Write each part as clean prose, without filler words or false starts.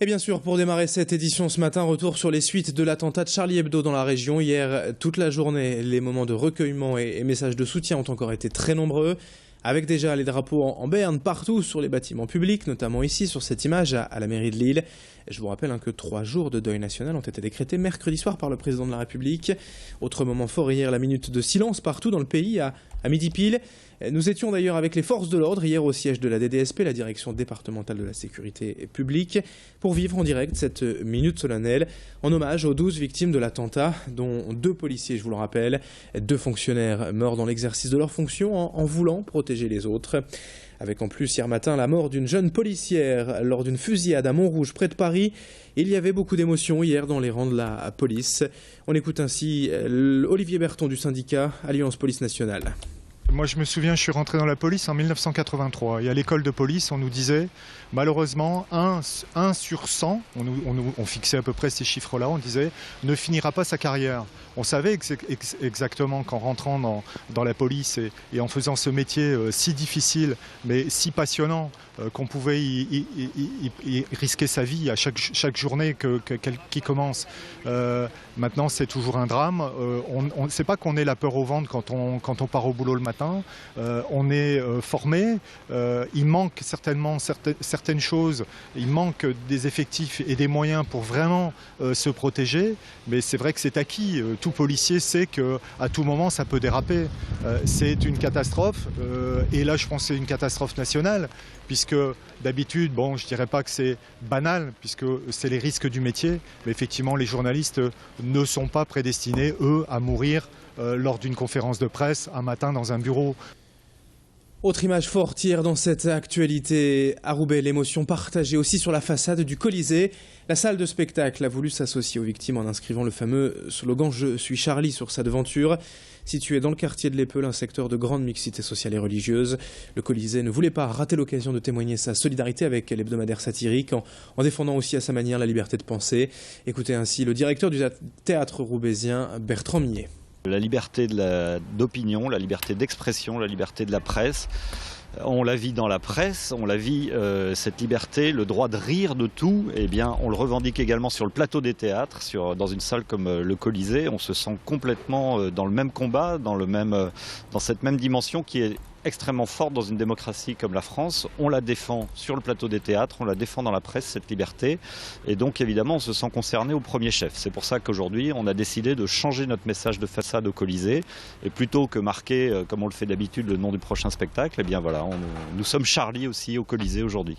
Et bien sûr, pour démarrer cette édition ce matin, retour sur les suites de l'attentat de Charlie Hebdo dans la région. Hier, toute la journée, les moments de recueillement et messages de soutien ont encore été très nombreux, avec déjà les drapeaux en berne partout sur les bâtiments publics, notamment ici sur cette image à la mairie de Lille. Je vous rappelle que 3 jours de deuil national ont été décrétés mercredi soir par le président de la République. Autre moment fort hier, la minute de silence partout dans le pays à midi pile. Nous étions d'ailleurs avec les forces de l'ordre hier au siège de la DDSP, la direction départementale de la sécurité publique, pour vivre en direct cette minute solennelle en hommage aux 12 victimes de l'attentat, dont 2 policiers, je vous le rappelle, 2 fonctionnaires morts dans l'exercice de leurs fonctions en voulant protéger les autres. Avec en plus hier matin la mort d'une jeune policière lors d'une fusillade à Montrouge près de Paris. Il y avait beaucoup d'émotions hier dans les rangs de la police. On écoute ainsi Olivier Berton du syndicat Alliance Police Nationale. Moi je me souviens, je suis rentré dans la police en 1983 et à l'école de police on nous disait malheureusement 1 sur 100, on fixait à peu près ces chiffres-là, on disait ne finira pas sa carrière. On savait exactement qu'en rentrant dans la police et en faisant ce métier si difficile mais si passionnant qu'on pouvait y risquer sa vie à chaque journée qui commence. Maintenant c'est toujours un drame, on ne sait pas qu'on ait la peur au ventre quand on part au boulot le matin, on est formé, il manque certainement certaines choses, il manque des effectifs et des moyens pour vraiment se protéger, mais c'est vrai que c'est acquis. Tout policier sait qu'à tout moment ça peut déraper. C'est une catastrophe et là je pense que c'est une catastrophe nationale puisque d'habitude, bon je dirais pas que c'est banal puisque c'est les risques du métier, mais effectivement les journalistes ne sont pas prédestinés eux à mourir lors d'une conférence de presse un matin dans un bureau. Autre image forte hier dans cette actualité à Roubaix, l'émotion partagée aussi sur la façade du Colisée. La salle de spectacle a voulu s'associer aux victimes en inscrivant le fameux slogan « Je suis Charlie » sur sa devanture. Situé dans le quartier de l'Épeule, un secteur de grande mixité sociale et religieuse, le Colisée ne voulait pas rater l'occasion de témoigner sa solidarité avec l'hebdomadaire satirique en défendant aussi à sa manière la liberté de penser. Écoutez ainsi le directeur du théâtre roubaisien, Bertrand Millet. La liberté d'opinion, la liberté d'expression, la liberté de la presse, on la vit dans la presse, on la vit cette liberté, le droit de rire de tout, eh bien on le revendique également sur le plateau des théâtres, dans une salle comme le Colisée. On se sent complètement dans le même combat, dans cette même dimension qui est extrêmement forte dans une démocratie comme la France. On la défend sur le plateau des théâtres, on la défend dans la presse, cette liberté. Et donc évidemment on se sent concerné au premier chef. C'est pour ça qu'aujourd'hui on a décidé de changer notre message de façade au Colisée. Et plutôt que marquer, comme on le fait d'habitude, le nom du prochain spectacle, eh bien voilà, nous sommes Charlie aussi au Colisée aujourd'hui.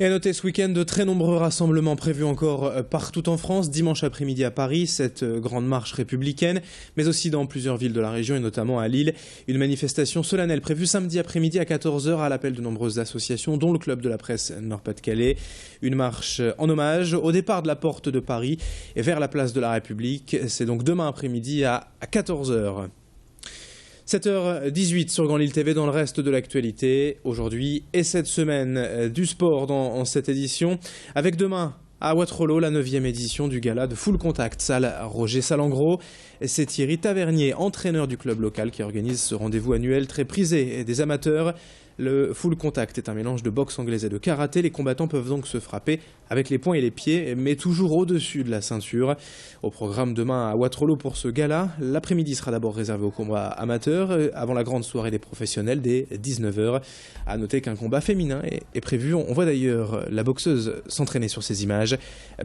Et à noter ce week-end de très nombreux rassemblements prévus encore partout en France. Dimanche après-midi à Paris, cette grande marche républicaine, mais aussi dans plusieurs villes de la région et notamment à Lille. Une manifestation solennelle prévue samedi après-midi à 14 h à l'appel de nombreuses associations, dont le Club de la presse Nord-Pas-de-Calais. Une marche en hommage au départ de la porte de Paris et vers la place de la République. C'est donc demain après-midi à 14 h. 7h18 sur Grand Lille TV dans le reste de l'actualité. Aujourd'hui et cette semaine du sport dans cette édition. Avec demain à Waterloo la 9e édition du gala de Full Contact, salle Roger Salengro. C'est Thierry Tavernier, entraîneur du club local, qui organise ce rendez-vous annuel très prisé des amateurs. Le Full Contact est un mélange de boxe anglaise et de karaté. Les combattants peuvent donc se frapper avec les poings et les pieds, mais toujours au-dessus de la ceinture. Au programme demain à Waterloo pour ce gala, l'après-midi sera d'abord réservé aux combats amateurs, avant la grande soirée des professionnels dès 19 h. A noter qu'un combat féminin est prévu. On voit d'ailleurs la boxeuse s'entraîner sur ces images.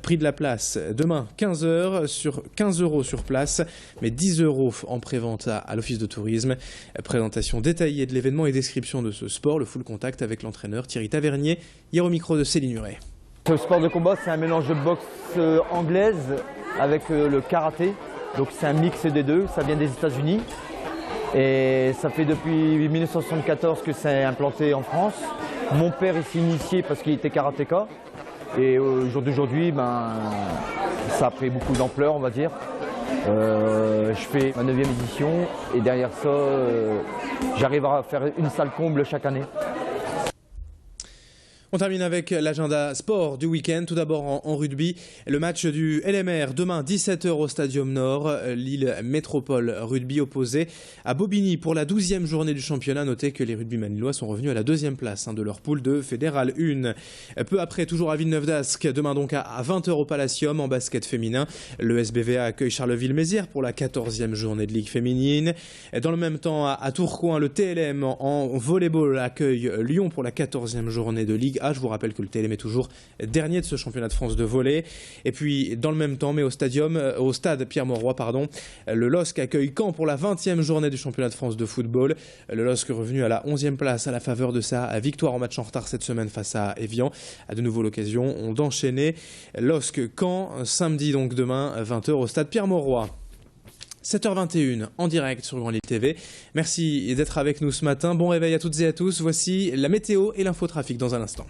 Prix de la place demain 15 h, sur 15 € sur place, mais 10 € en prévente à l'office de tourisme. Présentation détaillée de l'événement et description de ce sport, le Full Contact, avec l'entraîneur Thierry Tavernier, hier au micro de Céline Huret. Ce sport de combat, c'est un mélange de boxe anglaise avec le karaté. Donc c'est un mix des deux, ça vient des États-Unis. Et ça fait depuis 1974 que c'est implanté en France. Mon père s'est initié parce qu'il était karatéka. Et au jour d'aujourd'hui, ça a pris beaucoup d'ampleur, on va dire. Je fais ma 9e édition et derrière ça, j'arrive à faire une salle comble chaque année. On termine avec l'agenda sport du week-end. Tout d'abord en rugby, le match du LMR demain 17h au Stadium Nord. Lille Métropole Rugby opposé à Bobigny pour la 12e journée du championnat. Notez que les rugbymen lillois sont revenus à la 2e place de leur poule de Fédéral 1. Peu après, toujours à Villeneuve-d'Ascq, demain donc à 20h au Palacium en basket féminin. Le SBVA accueille Charleville-Mézières pour la 14e journée de Ligue féminine. Dans le même temps, à Tourcoing, le TLM en volleyball accueille Lyon pour la 14e journée de Ligue. Je vous rappelle que le TLM est toujours dernier de ce championnat de France de volley. Et puis dans le même temps, mais au stade Pierre-Mauroy, le LOSC accueille Caen pour la 20e journée du championnat de France de football. Le LOSC revenu à la 11e place à la faveur de sa victoire en match en retard cette semaine face à Évian. A de nouveau l'occasion d'enchaîner LOSC-Caen samedi, donc demain 20h au stade Pierre-Mauroy. 7h21 en direct sur Grand Lille TV. Merci d'être avec nous ce matin. Bon réveil à toutes et à tous. Voici la météo et l'infotrafic dans un instant.